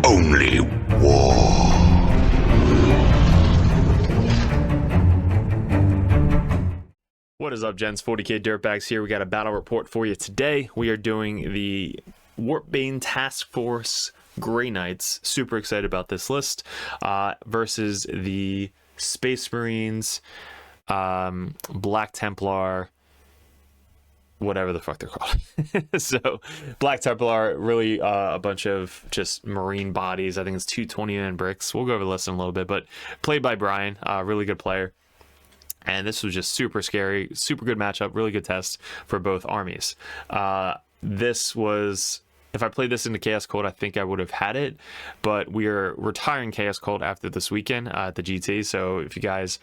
Only war. What is up, gents? 40k Dirtbags here. We got a battle report for you today. We are doing the Warpbane Task Force Grey Knights. Super excited about this list versus the Space Marines, Black Templar, whatever the fuck they're called. So Black Templar, really a bunch of just marine bodies. I think it's 229 bricks. We'll go over the list in a little bit, but played by Brian, really good player. And this was just super scary, super good matchup, really good test for both armies. This was, if I played this into Chaos Cold, I think I would have had it, but we are retiring Chaos Cold after this weekend at the GT. So if you guys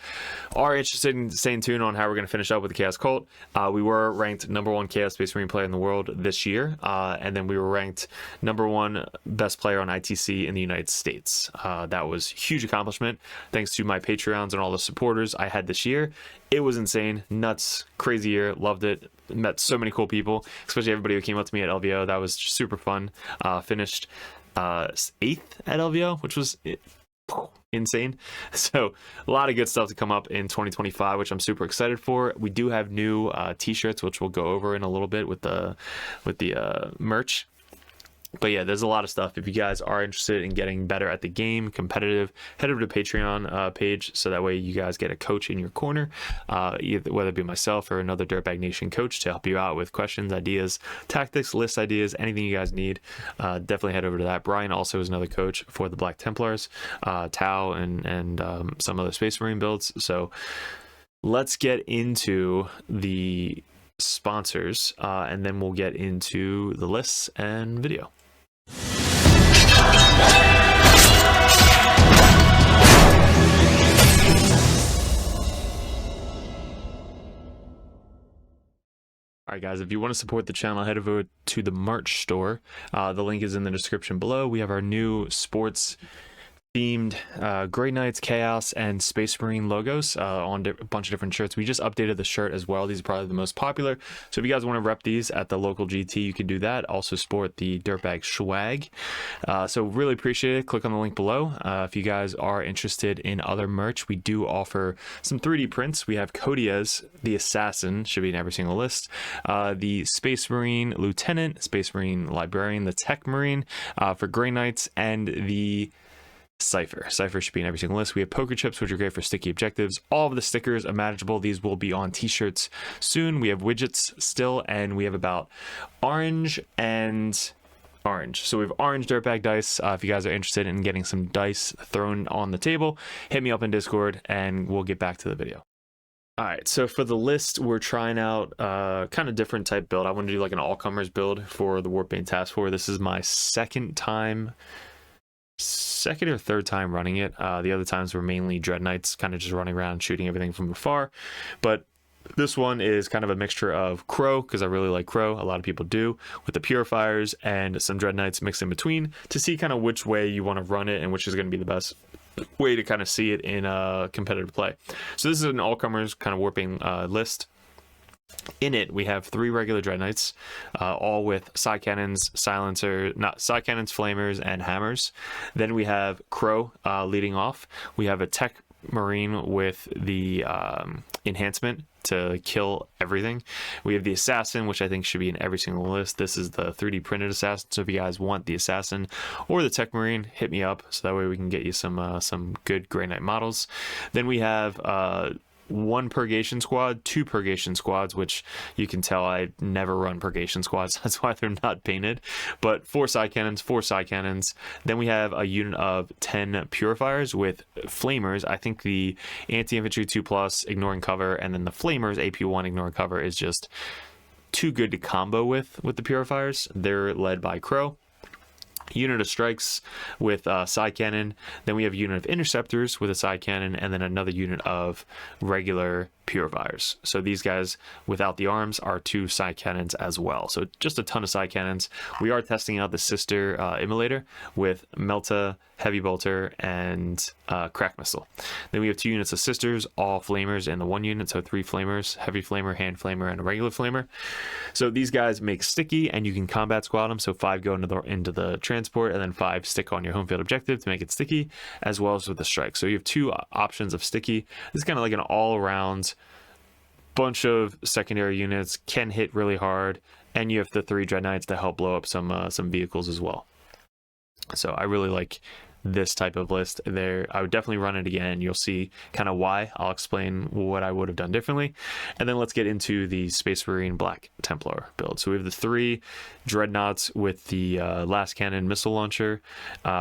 are interested in staying tuned on how we're going to finish up with the Chaos Cold, we were ranked #1 Chaos Space Marine player in the world this year, and then we were ranked #1 best player on ITC in the United States. That was a huge accomplishment thanks to my Patreons and all the supporters I had this year. It was insane, nuts, crazy year, loved it. Met so many cool people, especially everybody who came up to me at LVO. That was super fun. Finished 8th at LVO, which was insane. So a lot of good stuff to come up in 2025, which I'm super excited for. We do have new t-shirts, which we'll go over in a little bit with the merch. But yeah, there's a lot of stuff. If you guys are interested in getting better at the game, competitive, head over to Patreon page, so that way you guys get a coach in your corner, either, whether it be myself or another Dirtbag Nation coach to help you out with questions, ideas, tactics, list ideas, anything you guys need. Definitely head over to that. Brian also is another coach for the Black Templars, Tau, and some other Space Marine builds. So let's get into the sponsors, and then we'll get into the lists and video. Alright guys, if you want to support the channel, head over to the merch store. The link is in the description below. We have our new sports themed Grey Knights, Chaos, and Space Marine logos on a bunch of different shirts. We just updated the shirt as well. These are probably the most popular. So if you guys want to rep these at the local GT, you can do that. Also sport the Dirtbag swag. So really appreciate it. Click on the link below. If you guys are interested in other merch, we do offer some 3D prints. We have Kodia's, the Assassin, should be in every single list. The Space Marine Lieutenant, Space Marine Librarian, the Tech Marine for Grey Knights, and the Cypher should be in every single list. We have poker chips, which are great for sticky objectives. All of the stickers are manageable. These will be on t-shirts soon. We have widgets still, and we have about orange and orange. So we have orange Dirtbag dice. If you guys are interested in getting some dice thrown on the table, hit me up in Discord and we'll get back to the video. All right, so for the list, we're trying out kind of different type build. I want to do like an all-comers build for the Warpbane Task Force. This is my second or third time running it. The other times were mainly Dread Knights, kind of just running around shooting everything from afar. But this one is kind of a mixture of Crow, because I really like Crow, a lot of people do, with the Purifiers and some Dread Knights mixed in between to see kind of which way you want to run it and which is going to be the best way to kind of see it in competitive play. So this is an all-comers kind of Warping list. In it, we have 3 regular Dread Knights, all with side cannons, side cannons, flamers, and hammers. Then we have Crow leading off. We have a Tech Marine with the enhancement to kill everything. We have the Assassin, which I think should be in every single list. This is the 3D printed Assassin, so if you guys want the Assassin or the Tech Marine, hit me up, so that way we can get you some good Grey Knight models. Then we have 1 purgation squad, 2 purgation squads, which you can tell I never run purgation squads. That's why they're not painted. But 4 side cannons, 4 side cannons. Then we have a unit of 10 purifiers with flamers. I think the anti-infantry 2+, ignoring cover, and then the flamers AP1 ignoring cover is just too good to combo with the purifiers. They're led by Crow. Unit of strikes with side cannon. Then we have a unit of interceptors with a side cannon, and then another unit of regular purifiers. So these guys without the arms are 2 side cannons as well. So just a ton of side cannons. We are testing out the sister immolator with Melta heavy bolter, and crack missile. Then we have 2 units of sisters, all flamers in the 1 unit, so 3 flamers, heavy flamer, hand flamer, and a regular flamer. So these guys make sticky, and you can combat squad them. So 5 go into the transport, and then 5 stick on your home field objective to make it sticky, as well as with the strike. So you have 2 options of sticky. This is kind of like an all-around bunch of secondary units, can hit really hard, and you have the 3 Dread Knights to help blow up some vehicles as well. So I really like this type of list there. I would definitely run it again. You'll see kind of why. I'll explain what I would have done differently. And then let's get into the Space Marine Black Templar build. So we have the 3 Dreadnoughts with the last cannon missile launcher.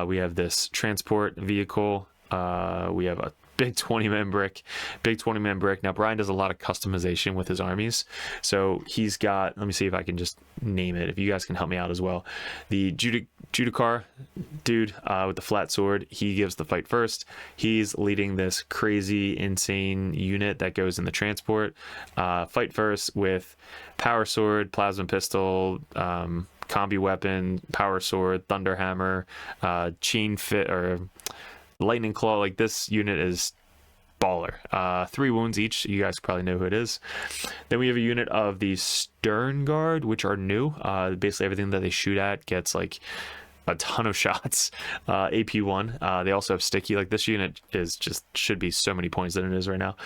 We have this transport vehicle. We have a big 20-man brick. Now Brian does a lot of customization with his armies, so he's got, let me see if I can just name it, if you guys can help me out as well. The Judicar dude with the flat sword, he gives the fight first. He's leading this crazy insane unit that goes in the transport, fight first with power sword, plasma pistol, combi weapon, power sword, thunder hammer, chain fit, or lightning claw. Like, this unit is baller. 3 wounds each. You guys probably know who it is. Then we have a unit of the Stern Guard, which are new. Basically everything that they shoot at gets like a ton of shots. AP1. They also have sticky. Like, this unit is just should be so many points than it is right now.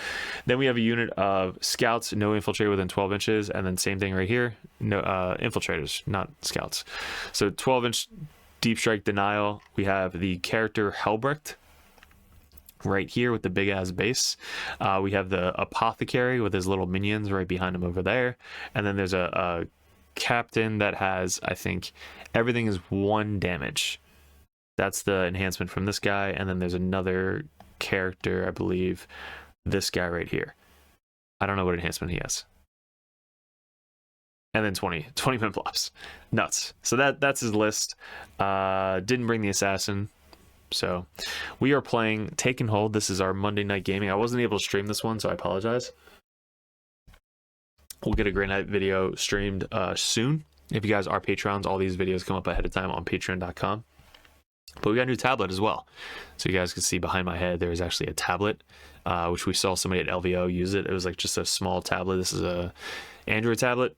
Then we have a unit of scouts, no infiltrator within 12 inches, and then same thing right here, no infiltrators, not scouts. So 12-inch deep strike denial. We have the character Helbrecht right here with the big ass base. We have the apothecary with his little minions right behind him over there, and then there's a captain that has, I think, everything is 1 damage. That's the enhancement from this guy. And then there's another character, I believe, this guy right here. I don't know what enhancement he has. And then 20 min flops. Nuts. So that's his list. Didn't bring the assassin. So we are playing Take and Hold. This is our Monday night gaming. I wasn't able to stream this one, so I apologize. We'll get a Grey Knight video streamed soon. If you guys are Patrons, all these videos come up ahead of time on patreon.com. But we got a new tablet as well. So you guys can see behind my head, there is actually a tablet, which we saw somebody at LVO use it. It was like just a small tablet. This is a Android tablet.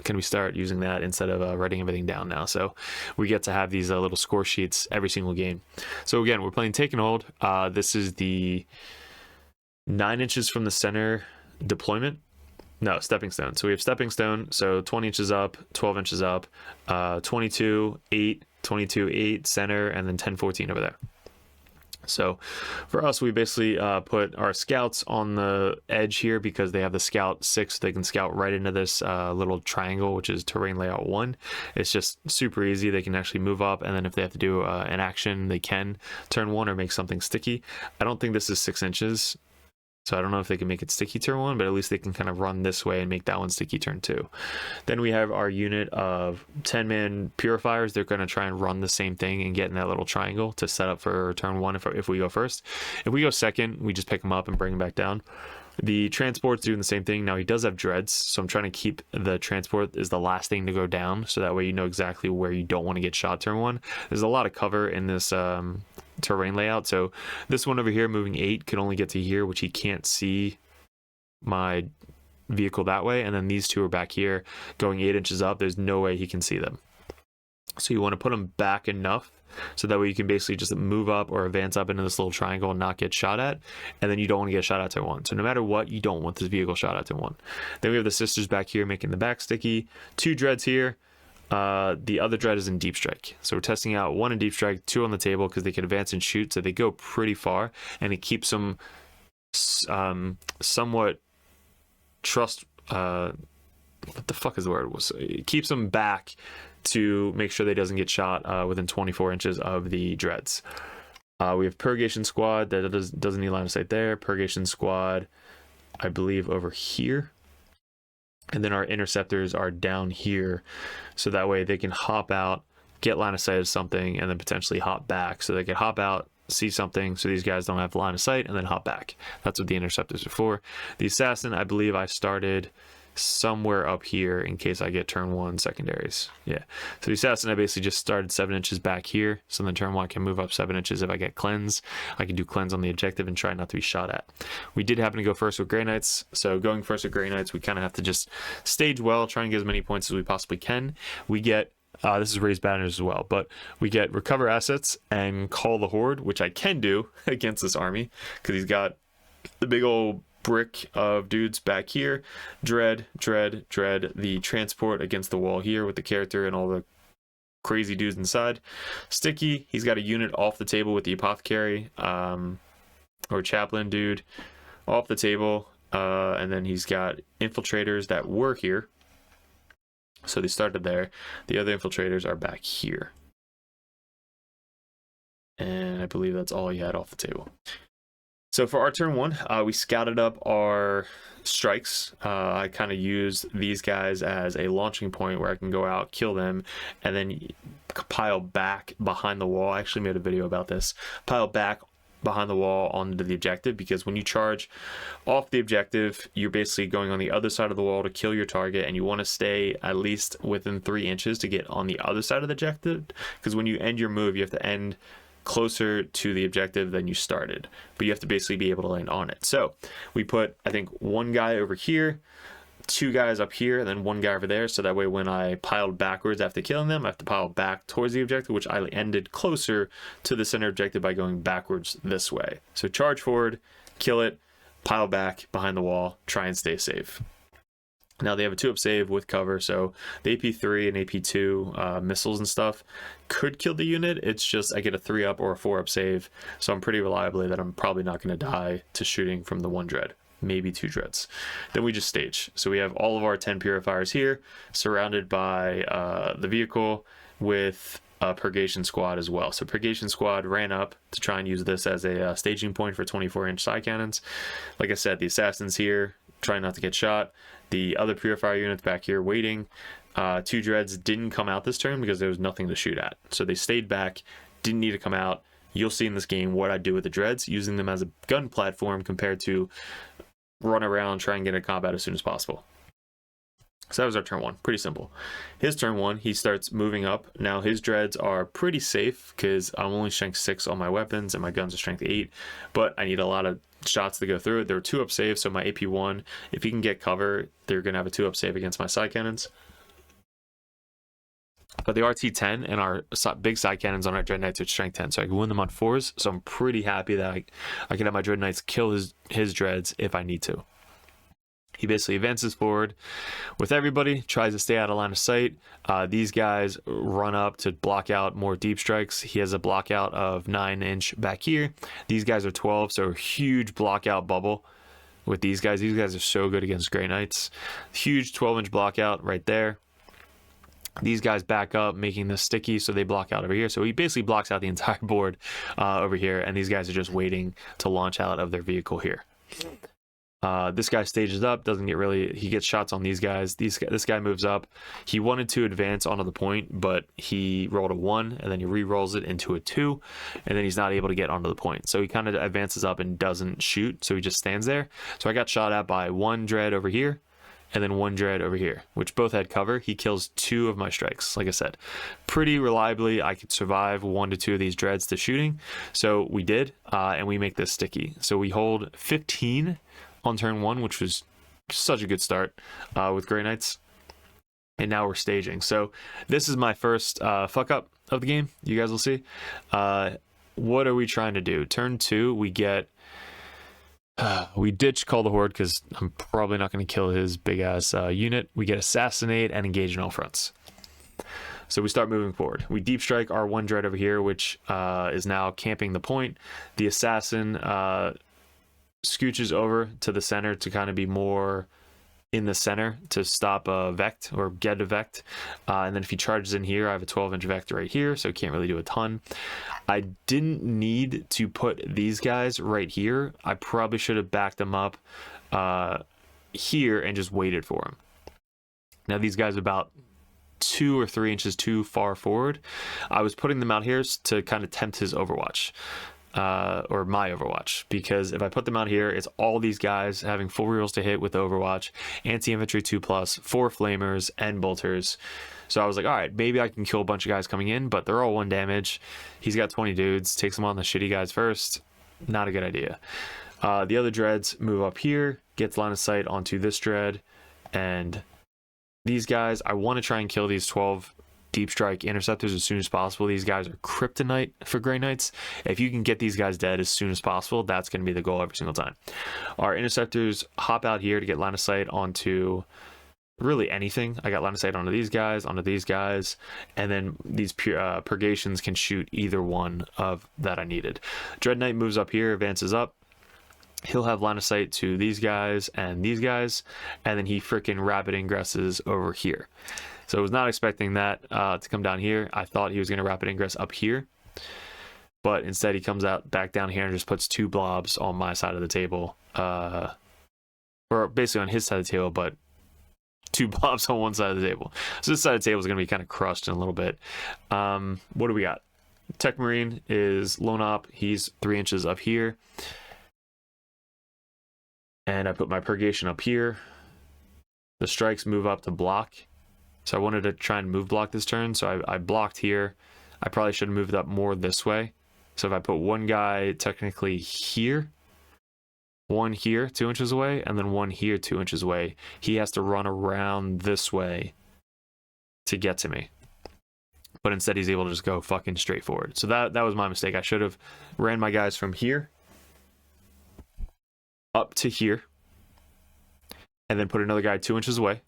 Can we start using that instead of writing everything down now? So we get to have these little score sheets every single game. So again, we're playing Take and Hold. This is the 9 inches from the center deployment. No, stepping stone. So we have stepping stone. So 20 inches up, 12 inches up, 22, 8, 22, 8 center, and then 10, 14 over there. So for us, we basically put our scouts on the edge here because they have the scout 6. They can scout right into this little triangle, which is terrain layout 1. It's just super easy. They can actually move up, and then if they have to do an action, they can turn 1 or make something sticky. I don't think this is 6 inches. So I don't know if they can make it sticky turn 1, but at least they can kind of run this way and make that one sticky turn 2. Then we have our unit of 10-man purifiers. They're going to try and run the same thing and get in that little triangle to set up for turn 1 if we go first. If we go second, we just pick them up and bring them back down. The transport's doing the same thing. Now he does have dreads, so I'm trying to keep the transport is the last thing to go down, so that way you know exactly where you don't want to get shot turn 1. There's a lot of cover in this terrain layout, so this one over here moving 8 can only get to here, which he can't see my vehicle that way, and then these 2 are back here going 8 inches up. There's no way he can see them, so you want to put them back enough so that way you can basically just move up or advance up into this little triangle and not get shot at, and then you don't want to get shot at turn 1. So no matter what, you don't want this vehicle shot at turn 1. Then we have the sisters back here making the back sticky, 2 dreads here. The other dread is in deep strike, so we're testing out 1 in deep strike, 2 on the table because they can advance and shoot, so they go pretty far, and it keeps them somewhat trust what the fuck is the word, it keeps them back to make sure they doesn't get shot within 24 inches of the dreads. We have Purgation Squad that doesn't need line of sight there. Purgation Squad, I believe, over here. And then our interceptors are down here, so that way they can hop out, get line of sight of something, and then potentially hop back. So they can hop out, see something, so these guys don't have line of sight, and then hop back. That's what the interceptors are for. The assassin, I believe I started somewhere up here in case I get turn 1 secondaries. Yeah, so the assassin I basically just started 7 inches back here, so then turn 1 I can move up 7 inches if I get cleanse. I can do cleanse on the objective and try not to be shot at. We did happen to go first with Grey Knights, so going first with Grey Knights we kind of have to just stage well, try and get as many points as we possibly can. We get this is raised banners as well, but we get recover assets and call the horde, which I can do against this army because he's got the big old brick of dudes back here. Dread the transport against the wall here with the character and all the crazy dudes inside. Sticky, he's got a unit off the table with the apothecary or chaplain dude off the table, and then he's got infiltrators that were here, so they started there. The other infiltrators are back here, and I believe that's all he had off the table. So for our turn 1, we scouted up our strikes. I kind of used these guys as a launching point where I can go out, kill them, and then pile back behind the wall. I actually made a video about this. Pile back behind the wall onto the objective, because when you charge off the objective, you're basically going on the other side of the wall to kill your target, and you want to stay at least within 3 inches to get on the other side of the objective, because when you end your move, you have to end closer to the objective than you started, but you have to basically be able to land on it. So we put, I think, 1 guy over here, 2 guys up here, and then 1 guy over there, so that way when I piled backwards after killing them, I have to pile back towards the objective, which I ended closer to the center objective by going backwards this way. So charge forward, kill it, pile back behind the wall, try and stay safe. Now they have a 2-up save with cover, so the AP3 and AP2 missiles and stuff could kill the unit. It's just I get a 3-up or a 4-up save, so I'm pretty reliably that I'm probably not going to die to shooting from the 1 dread, maybe 2 dreads. Then we just stage. So we have all of our 10 purifiers here, surrounded by the vehicle with a purgation squad as well. So purgation squad ran up to try and use this as a staging point for 24-inch side cannons. Like I said, the assassins here trying not to get shot. The other purifier units back here waiting. 2 dreads didn't come out this turn because there was nothing to shoot at, so they stayed back, didn't need to come out. You'll see in this game what I do with the dreads, using them as a gun platform compared to run around, try and get into combat as soon as possible. So that was our turn 1, pretty simple. His turn 1, he starts moving up. Now his dreads are pretty safe because I'm only strength 6 on my weapons and my guns are strength 8, but I need a lot of shots to go through it. There are 2-up saves, so my AP1, if he can get cover, they're going to have a 2-up save against my side cannons. But the RT10 and our big side cannons on our Dread Knights are strength 10, so I can win them on 4s, so I'm pretty happy that I can have my Dread Knights kill his dreads if I need to. He basically advances forward with everybody, tries to stay out of line of sight. These guys run up to block out more deep strikes. He has a block out of 9-inch back here. These guys are 12, so huge block out bubble with these guys. These guys are so good against Grey Knights. Huge 12-inch block out right there. These guys back up, making this sticky, so they block out over here. So he basically blocks out the entire board over here, and these guys are just waiting to launch out of their vehicle here. This guy stages up, doesn't get really, he gets shots on these guys. This guy moves up. He wanted to advance onto the point, but he rolled a 1, and then he re-rolls it into a 2, and then he's not able to get onto the point. So he kind of advances up and doesn't shoot, so he just stands there. So I got shot at by 1 dread over here, and then 1 dread over here, which both had cover. He kills 2 of my strikes. Like I said, pretty reliably, I could survive 1 to 2 of these dreads to shooting. So we did, and we make this sticky. So we hold 15 on turn 1, which was such a good start with Grey Knights. And now we're staging. So this is my first fuck up of the game. You guys will see. What are we trying to do? Turn 2, we get... we ditch Call the Horde because I'm probably not going to kill his big-ass unit. We get Assassinate and Engage in all fronts. So we start moving forward. We deep strike our 1 dread over here, which is now camping the point. The Assassin... scooches over to the center to kind of be more in the center to stop a Vect or get a Vect. And then if he charges in here, I have a 12-inch Vect right here, so can't really do a ton. I didn't need to put these guys right here. I probably should have backed them up here and just waited for him. Now these guys are about 2 or 3 inches too far forward. I was putting them out here to kind of tempt his Overwatch. or my Overwatch, because if I put them out here, it's all these guys having full rerolls to hit with Overwatch, anti-infantry 2+, 4 flamers, and bolters. So I was like, all right, maybe I can kill a bunch of guys coming in, but they're all 1 damage. He's got 20 dudes, takes them on the shitty guys first. Not a good idea. The other dreads move up here, gets line of sight onto this dread, and these guys, I want to try and kill these 12 deep strike interceptors as soon as possible. These guys are kryptonite for Grey Knights. If you can get these guys dead as soon as possible, that's going to be the goal every single time. Our interceptors hop out here to get line of sight onto really anything. I got line of sight onto these guys, and then these purgations can shoot either one of that I needed. Dread Knight moves up here, advances up. He'll have line of sight to these guys, and then he freaking rapid ingresses over here. So I was not expecting that to come down here. I thought he was going to rapid ingress up here, but instead he comes out back down here and just puts 2 blobs on my side of the table, or basically on his side of the table, but 2 blobs on one side of the table. So this side of the table is going to be kind of crushed in a little bit. What do we got? Tech Marine is lone op. He's 3 inches up here, and I put my purgation up here. The strikes move up to block. So I wanted to try and move block this turn, so I blocked here. I probably should have moved up more this way. So if I put 1 guy technically here, 1 here 2 inches away, and then 1 here 2 inches away, he has to run around this way to get to me. But instead he's able to just go fucking straight forward. So that was my mistake. I should have ran my guys from here up to here, and then put another guy 2 inches away,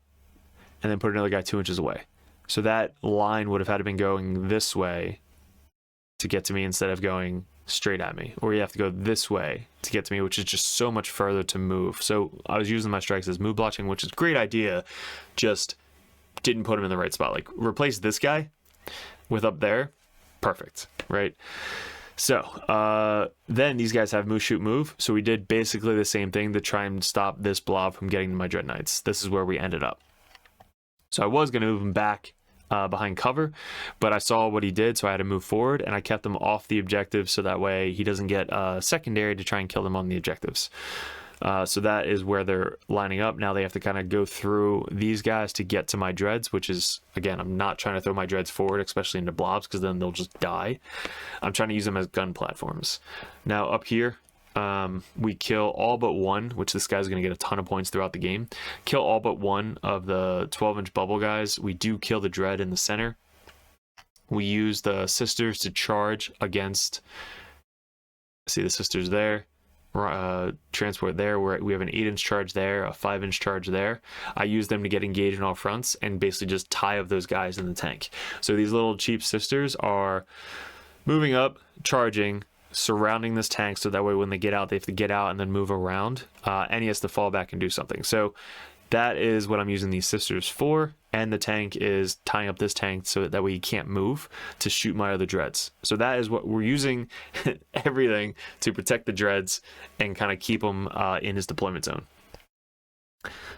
and then put another guy 2 inches away. So that line would have had to been going this way to get to me instead of going straight at me. Or you have to go this way to get to me, which is just so much further to move. So I was using my strikes as move blocking, which is a great idea, just didn't put him in the right spot. Like, replace this guy with up there, perfect, right? So then these guys have move, shoot, move. So we did basically the same thing to try and stop this blob from getting to my Dread Knights. This is where we ended up. So I was going to move him back behind cover, but I saw what he did, so I had to move forward, and I kept him off the objectives so that way he doesn't get secondary to try and kill them on the objectives. So that is where they're lining up. Now they have to kind of go through these guys to get to my dreads, which is, again, I'm not trying to throw my dreads forward, especially into blobs, because then they'll just die. I'm trying to use them as gun platforms. Now up here, we kill all but 1, which this guy's going to get a ton of points throughout the game. Kill all but 1 of the 12-inch bubble guys. We do kill the dread in the center. We use the sisters to charge against, see the sisters there, transport there, where we have an 8-inch charge there, a 5-inch charge there. I use them to get engaged in all fronts and basically just tie up those guys in the tank. So these little cheap sisters are moving up, charging, surrounding this tank, so that way when they get out, they have to get out and then move around, and he has to fall back and do something. So that is what I'm using these sisters for, and the tank is tying up this tank so that way he can't move to shoot my other dreads. So that is what we're using, everything to protect the dreads and kind of keep him in his deployment zone.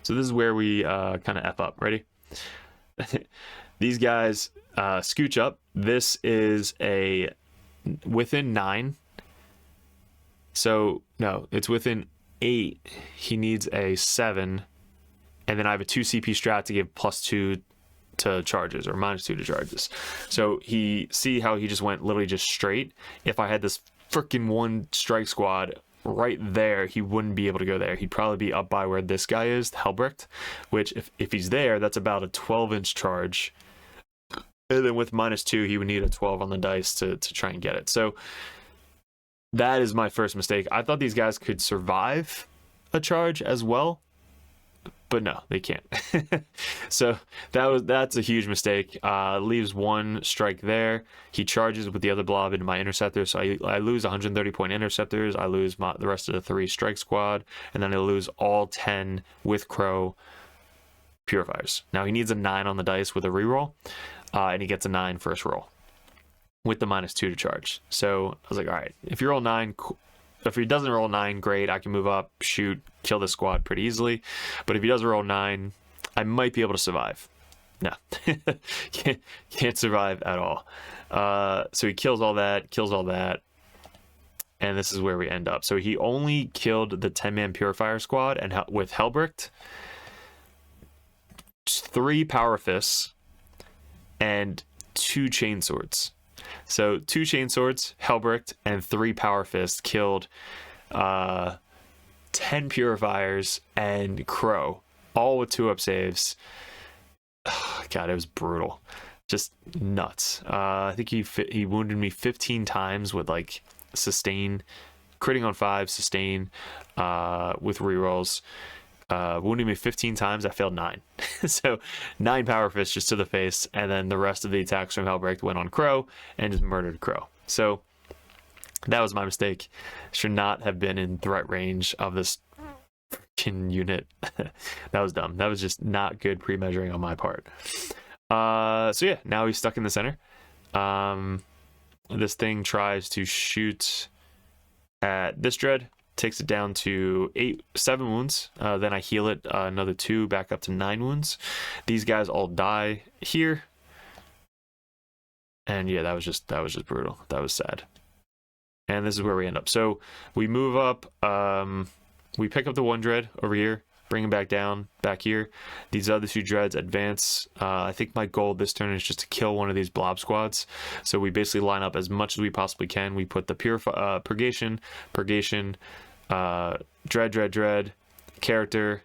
So this is where we kind of F up. Ready? These guys scooch up. This is a within 9. So no, it's within 8. He needs a 7, and then I have a 2 CP strat to give +2 to charges, or -2 to charges. So see how he just went literally just straight. If I had this freaking 1 strike squad right there, he wouldn't be able to go there. He'd probably be up by where this guy is, Helbrecht, which if he's there, that's about a 12-inch charge. And then with -2, he would need a 12 on the dice to try and get it. So that is my first mistake. I thought these guys could survive a charge as well, but no, they can't. So that's a huge mistake. Leaves 1 strike there. He charges with the other blob into my interceptor, so I lose 130 point interceptors. I lose the rest of the 3 strike squad, and then I lose all 10 with Crow purifiers. Now he needs a 9 on the dice with a reroll, and he gets a 9 first roll with the -2 to charge. So I was like, all right, if you roll 9, if he doesn't roll 9, great, I can move up, shoot, kill the squad pretty easily. But if he does roll 9, I might be able to survive. No, can't survive at all. So he kills all that, and this is where we end up. So he only killed the 10-man Purifier squad and with Helbricht, 3 Power Fists, and 2 Chainswords. So 2 Chainswords, Helbricht, and 3 Power Fists killed 10 Purifiers and Crow, all with 2-up saves. God, it was brutal. Just nuts. I think he wounded me 15 times with like sustain, critting on 5, sustain with rerolls. Wounding me 15 times, I failed 9. So 9 Power Fists just to the face, and then the rest of the attacks from Helbricht went on Crow and just murdered Crow. So that was my mistake. Should not have been in threat range of this freaking unit. That was dumb. That was just not good pre-measuring on my part. So yeah, now he's stuck in the center. This thing tries to shoot at this dread, takes it down to 7 wounds. Then I heal it another 2, back up to 9 wounds. These guys all die here. And yeah, that was just brutal. That was sad. And this is where we end up. So we move up, we pick up the 1 dread over here, bring him back down, back here. These other 2 dreads advance. I think my goal this turn is just to kill one of these blob squads. So we basically line up as much as we possibly can. We put the Purgation, Dread, Character,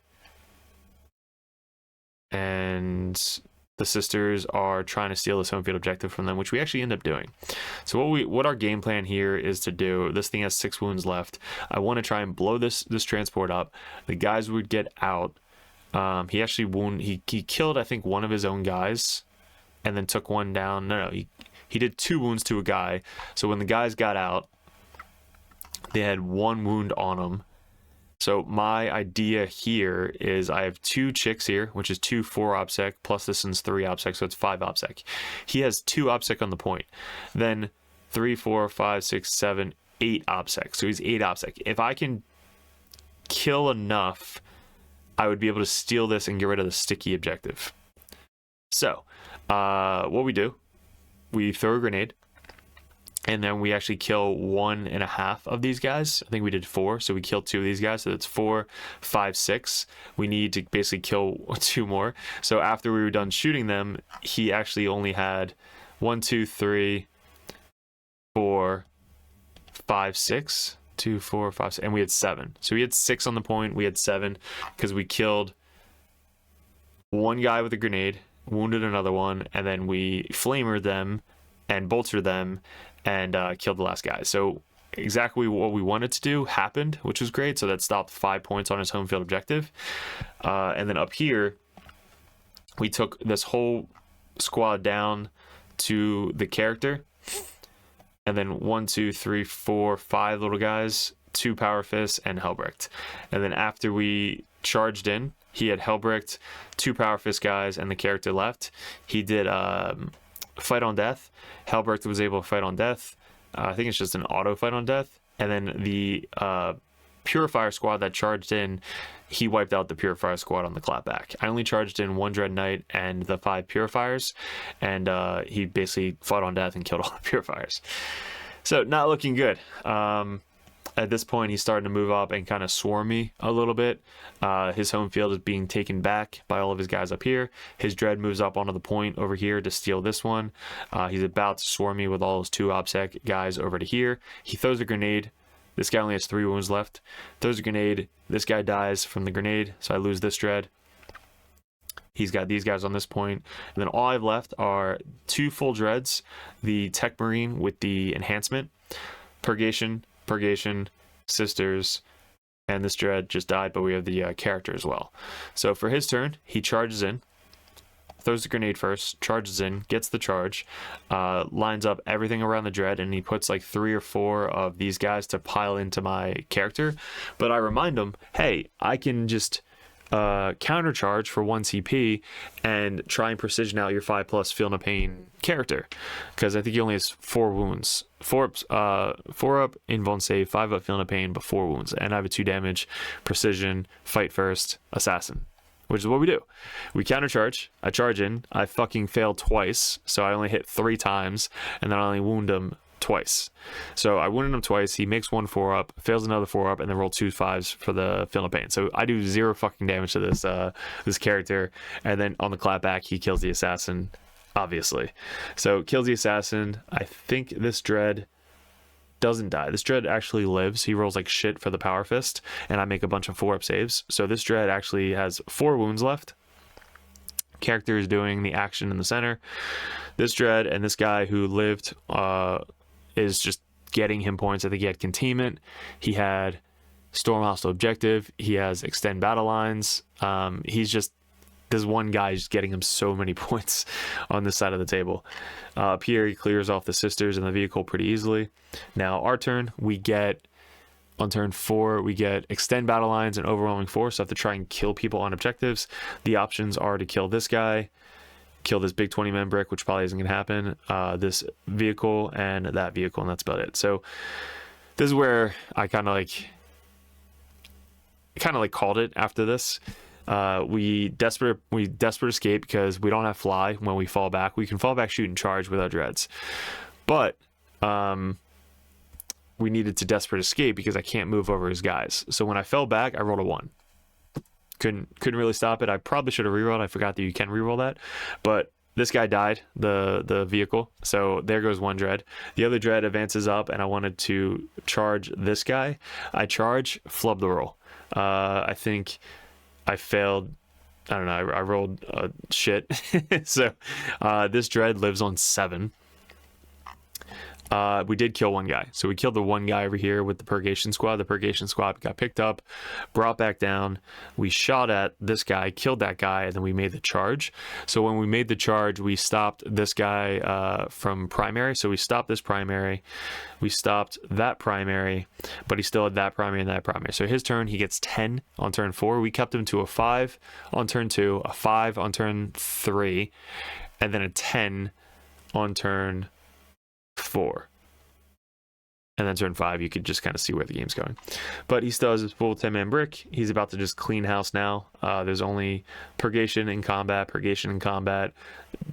and the sisters are trying to steal this home field objective from them, which we actually end up doing. So what our game plan here is to do, this thing has 6 wounds left. I want to try and blow this transport up. The guys would get out. He actually he killed, I think, one of his own guys and then took one down. No, he did 2 wounds to a guy. So when the guys got out, they had 1 wound on them. So my idea here is I have 2 chicks here, which is 2 4 OPSEC, plus this one's 3 OPSEC, so it's 5 OPSEC. He has 2 OPSEC on the point. Then 3, 4, 5, 6, 7, 8 OPSEC. So he's 8 OPSEC. If I can kill enough, I would be able to steal this and get rid of the sticky objective. So what we do, we throw a grenade. And then we actually kill 1.5 of these guys. I think we did 4, so we killed 2 of these guys. So that's 4, 5, 6. We need to basically kill 2 more. So after we were done shooting them, he actually only had 1, 2, 3, 4, 5, 6. 2, 4, 5, 6, and we had 7. So we had 6 on the point. We had 7 because we killed 1 guy with a grenade, wounded another one, and then we flamered them and bolstered them and killed the last guy. So exactly what we wanted to do happened, which was great. So that stopped 5 points on his home field objective. And then up here, we took this whole squad down to the character. And then 1, 2, 3, 4, 5 little guys, 2 Power Fists, and Helbricht. And then after we charged in, he had Helbricht, 2 Power Fist guys, and the character left. He did fight on death. Helbricht was able to fight on death. I think it's just an auto fight on death. And then the Purifier squad that charged in, he wiped out the Purifier squad on the clapback. I only charged in 1 Dread Knight and the 5 Purifiers, and he basically fought on death and killed all the Purifiers. So not looking good. At this point, he's starting to move up and kind of swarm me a little bit. His home field is being taken back by all of his guys up here. His dread moves up onto the point over here to steal this one. He's about to swarm me with all his 2 OPSEC guys over to here. He throws a grenade. This guy only has 3 wounds left. Throws a grenade. This guy dies from the grenade, so I lose this dread. He's got these guys on this point. And then all I've left are 2 full dreads, the Tech Marine with the enhancement, Purgation, Sisters, and this dread just died, but we have the character as well. So for his turn, he charges in, throws the grenade first, charges in, gets the charge, lines up everything around the dread, and he puts like 3 or 4 of these guys to pile into my character. But I remind him, hey, I can just countercharge for 1 CP and try and precision out your 5+ Feel No Pain character, because I think he only has 4 wounds. 4 up invuln save, 5 up Feel No Pain, but 4 wounds, and I have a 2 damage precision fight first assassin, which is what we do. We countercharge. I charge in. I fucking fail twice, so I only hit 3 times, and then I only wound him twice. So I wounded him twice. He makes 1 4-up, fails another 4-up, and then roll 2 5s for the Feel No Pain. So I do 0 fucking damage to this this character. And then on the clapback, he kills the assassin, obviously. So kills the assassin. I think this dread doesn't die. This dread actually lives. He rolls like shit for the power fist, and I make a bunch of 4-up saves. So this dread actually has 4 wounds left. Character is doing the action in the center. This dread and this guy who lived is just getting him points. I think he had containment. He had storm hostile objective. He has extend battle lines. He's just, this one guy is getting him so many points on this side of the table. Up here, he clears off the sisters and the vehicle pretty easily. Now, our turn, we get, on turn 4, we get extend battle lines and overwhelming force. So I have to try and kill people on objectives. The options are to kill this guy, kill this big 20-man brick, which probably isn't going to happen, this vehicle, and that vehicle, and that's about it. So this is where I kind of like called it after this. We desperate escape because we don't have fly when we fall back. We can fall back, shoot, and charge with our dreads, but we needed to desperate escape because I can't move over his guys. So when I fell back, I rolled a 1. Couldn't really stop it. I probably should have rerolled. I forgot that you can reroll that, but this guy died, the vehicle. So there goes 1 dread. The other dread advances up, and I wanted to charge this guy. I charge, flub the roll. I think I failed. I don't know. I rolled shit. So this dread lives on 7. We did kill 1 guy. So we killed the 1 guy over here with the Purgation Squad. The Purgation Squad got picked up, brought back down. We shot at this guy, killed that guy, and then we made the charge. So when we made the charge, we stopped this guy from primary. So we stopped this primary. We stopped that primary, but he still had that primary and that primary. So his turn, he gets 10 on turn 4. We kept him to a 5 on turn 2, a 5 on turn 3, and then a 10 on turn 4. And then turn 5, you could just kind of see where the game's going. But he still has his full 10-man brick. He's about to just clean house now. There's only Purgation in combat,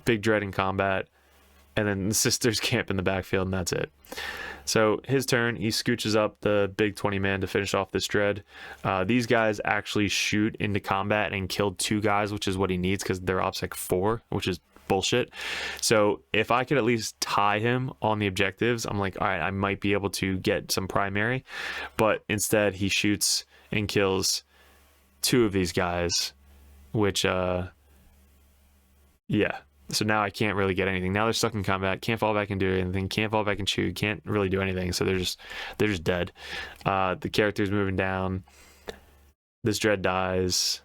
Big Dread in combat, and then the Sisters camp in the backfield, and that's it. So his turn, he scooches up the big 20-man to finish off this dread. These guys actually shoot into combat and killed 2 guys, which is what he needs because they're OPSEC 4, which is bullshit. So if I could at least tie him on the objectives, I'm like, all right, I might be able to get some primary. But instead, he shoots and kills 2 of these guys, which, yeah. So now I can't really get anything. Now they're stuck in combat. Can't fall back and do anything. Can't fall back and shoot. Can't really do anything. So they're just dead. The character's moving down. This dread dies.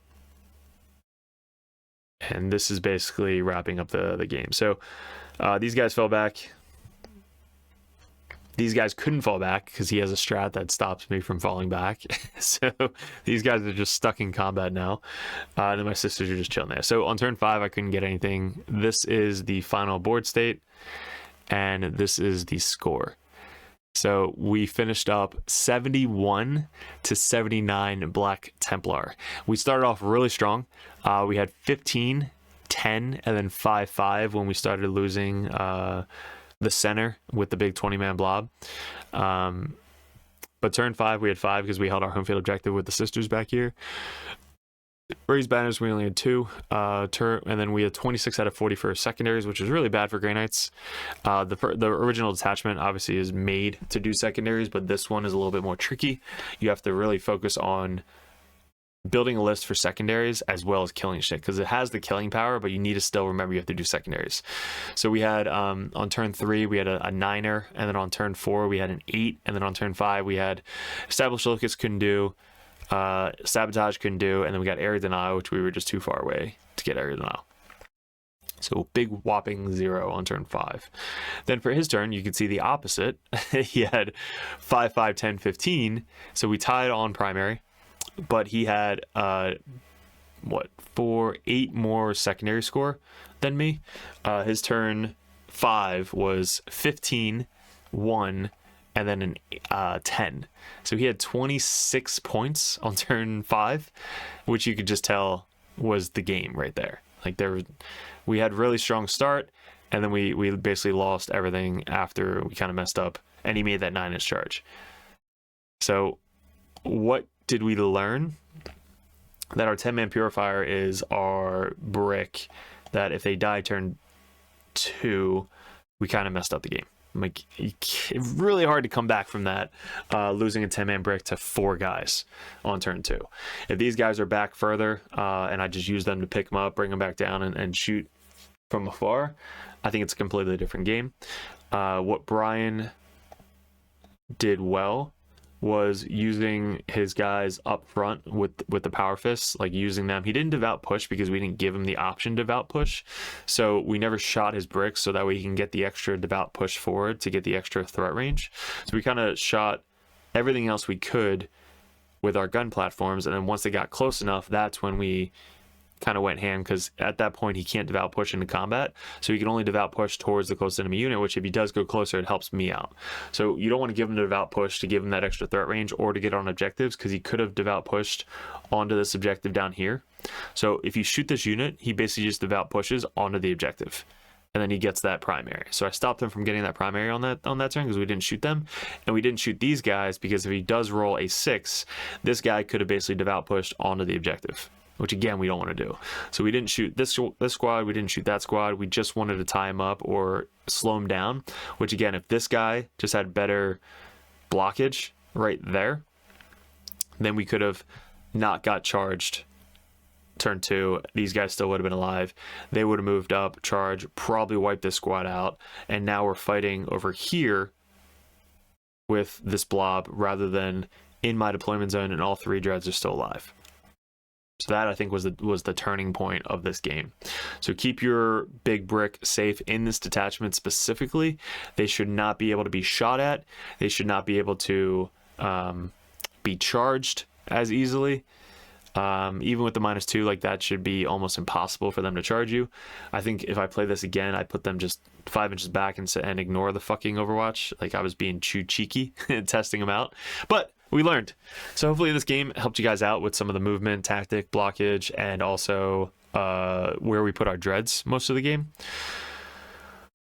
And this is basically wrapping up the game. So these guys fell back. These guys couldn't fall back because he has a strat that stops me from falling back. So these guys are just stuck in combat now. And then my sisters are just chilling there. So on turn 5, I couldn't get anything. This is the final board state. And this is the score. So we finished up 71 to 79 Black Templar. We started off really strong. We had 15, 10, and then 5-5 when we started losing the center with the big 20-man blob. But turn 5, we had 5 because we held our home field objective with the sisters back here. Raised banners, we only had 2. And then we had 26 out of 40 for secondaries, which is really bad for Grey Knights. The original detachment obviously is made to do secondaries, but this one is a little bit more tricky. You have to really focus on building a list for secondaries as well as killing shit, because it has the killing power, but you need to still remember you have to do secondaries. So we had on turn 3 we had a 9er, and then on turn 4 we had an 8, and then on turn 5 we had established locus couldn't do, sabotage couldn't do, and then we got area denial, which we were just too far away to get area denial. So big whopping 0 on turn 5. Then for his turn, you can see the opposite. He had 5, 5, 10, 15. So we tied on primary, but he had 8 more secondary score than me. His turn 5 was 15, 1, and then an 10. So he had 26 points on turn 5, which you could just tell was the game right there. Like we had really strong start, and then we basically lost everything after we kind of messed up, and he made that 9-inch charge. So what did we learn? That our 10-man purifier is our brick that if they die turn 2, we kind of messed up the game. Like, it's really hard to come back from that, losing a 10-man brick to 4 guys on turn 2. If these guys are back further, and I just use them to pick them up, bring them back down, and shoot from afar, I think it's a completely different game. What Brian did well was using his guys up front with the power fists, like using them. He didn't devout push because we didn't give him the option to devout push, so we never shot his bricks so that way he can get the extra devout push forward to get the extra threat range. So we kind of shot everything else we could with our gun platforms, and then once they got close enough, that's when we kind of went ham, because at that point he can't devout push into combat, so he can only devout push towards the close enemy unit, which if he does go closer, it helps me out. So you don't want to give him the devout push to give him that extra threat range or to get on objectives, because he could have devout pushed onto this objective down here. So if you shoot this unit, he basically just devout pushes onto the objective, and then he gets that primary. So I stopped him from getting that primary on that turn because we didn't shoot them, and we didn't shoot these guys because if he does roll a 6, this guy could have basically devout pushed onto the objective, which again we don't want to do. So we didn't shoot this squad, we didn't shoot that squad, we just wanted to tie him up or slow him down, which again, if this guy just had better blockage right there, then we could have not got charged turn 2. These guys still would have been alive. They would have moved up, charge, probably wiped this squad out, and now we're fighting over here with this blob rather than in my deployment zone and all 3 dreads are still alive. So that, I think, was the turning point of this game. So keep your big brick safe in this detachment specifically. They should not be able to be shot at. They should not be able to be charged as easily. Even with the -2, like, that should be almost impossible for them to charge you. I think if I play this again, I'd put them just 5 inches back and ignore the fucking Overwatch. Like, I was being too cheeky testing them out. But we learned. So hopefully this game helped you guys out with some of the movement, tactic, blockage, and also where we put our dreads most of the game.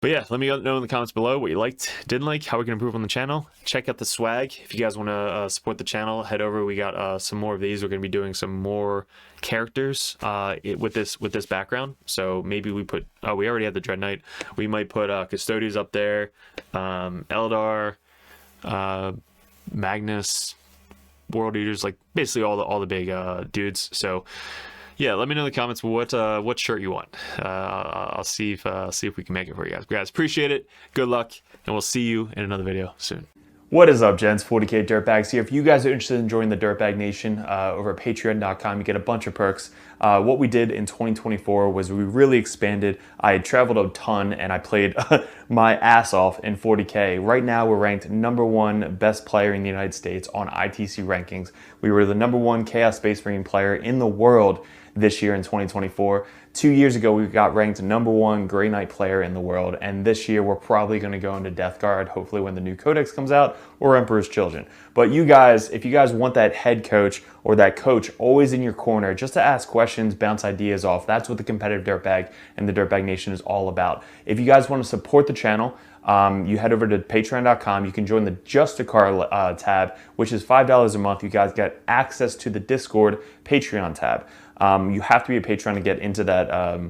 But yeah, let me know in the comments below what you liked, didn't like, how we can improve on the channel. Check out the swag. If you guys want to support the channel, head over. We got some more of these. We're going to be doing some more characters with this background. So maybe we put, we already had the Dread Knight. We might put Custodians up there, Eldar, Magnus, World Eaters, like basically all the big dudes. So yeah, let me know in the comments what shirt you want. I'll see if we can make it for you guys. Guys, appreciate it. Good luck, and we'll see you in another video soon. What is up, gents? 40k Dirtbags here. If you guys are interested in joining the Dirtbag Nation over at patreon.com, you get a bunch of perks. What we did in 2024 was we really expanded. I had traveled a ton and I played my ass off in 40k. Right now we're ranked #1 best player in the United States on ITC rankings. We were the #1 Chaos Space Marine player in the world this year in 2024. 2 years ago, we got ranked #1 Grey Knight player in the world, and this year we're probably going to go into Death Guard, hopefully when the new Codex comes out, or Emperor's Children. But you guys, if you guys want that head coach or that coach always in your corner, just to ask questions, bounce ideas off, that's what the competitive Dirtbag and the Dirtbag Nation is all about. If you guys want to support the channel, you head over to patreon.com. You can join the Just a Car tab, which is $5 a month. You guys get access to the Discord Patreon tab. You have to be a patron to get into that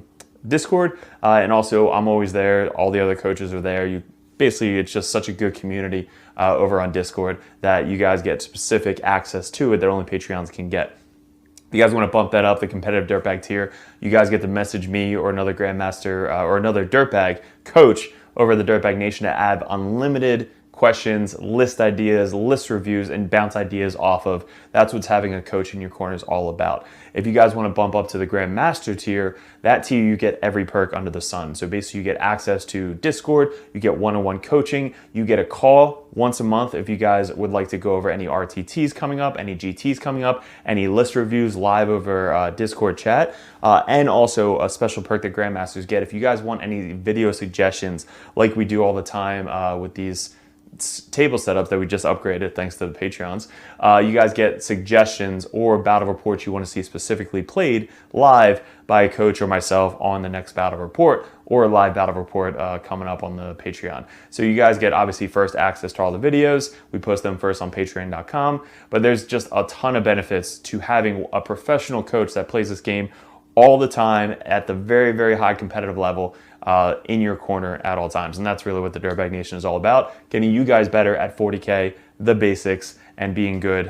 Discord, and also I'm always there. All the other coaches are there. Basically, it's just such a good community over on Discord that you guys get specific access to it that only Patreons can get. If you guys want to bump that up, the competitive Dirtbag tier, you guys get to message me or another Grandmaster or another Dirtbag coach over the Dirtbag Nation to add unlimited questions, list ideas, list reviews, and bounce ideas off of. That's what having a coach in your corner is all about. If you guys want to bump up to the Grandmaster tier, that tier you get every perk under the sun. So basically you get access to Discord, you get one-on-one coaching, you get a call once a month if you guys would like to go over any RTTs coming up, any GTs coming up, any list reviews live over Discord chat, and also a special perk that Grandmasters get. If you guys want any video suggestions like we do all the time with these table setups that we just upgraded thanks to the Patreons, you guys get suggestions or battle reports you want to see specifically played live by a coach or myself on the next battle report, or a live battle report coming up on the Patreon. So you guys get obviously first access to all the videos. We post them first on patreon.com, but there's just a ton of benefits to having a professional coach that plays this game all the time at the very, very high competitive level in your corner at all times. And that's really what the Dirtbag Nation is all about, getting you guys better at 40K, the basics, and being good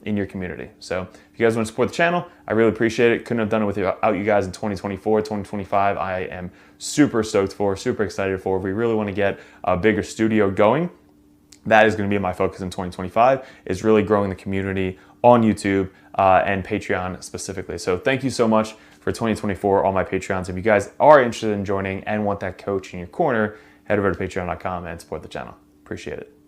in your community. So if you guys want to support the channel, I really appreciate it. Couldn't have done it without you guys in 2024, 2025. I am super stoked for, super excited for. We really want to get a bigger studio going. That is going to be my focus in 2025, is really growing the community on YouTube and Patreon specifically. So thank you so much for 2024, all my Patreons. If you guys are interested in joining and want that coach in your corner, head over to patreon.com and support the channel. Appreciate it.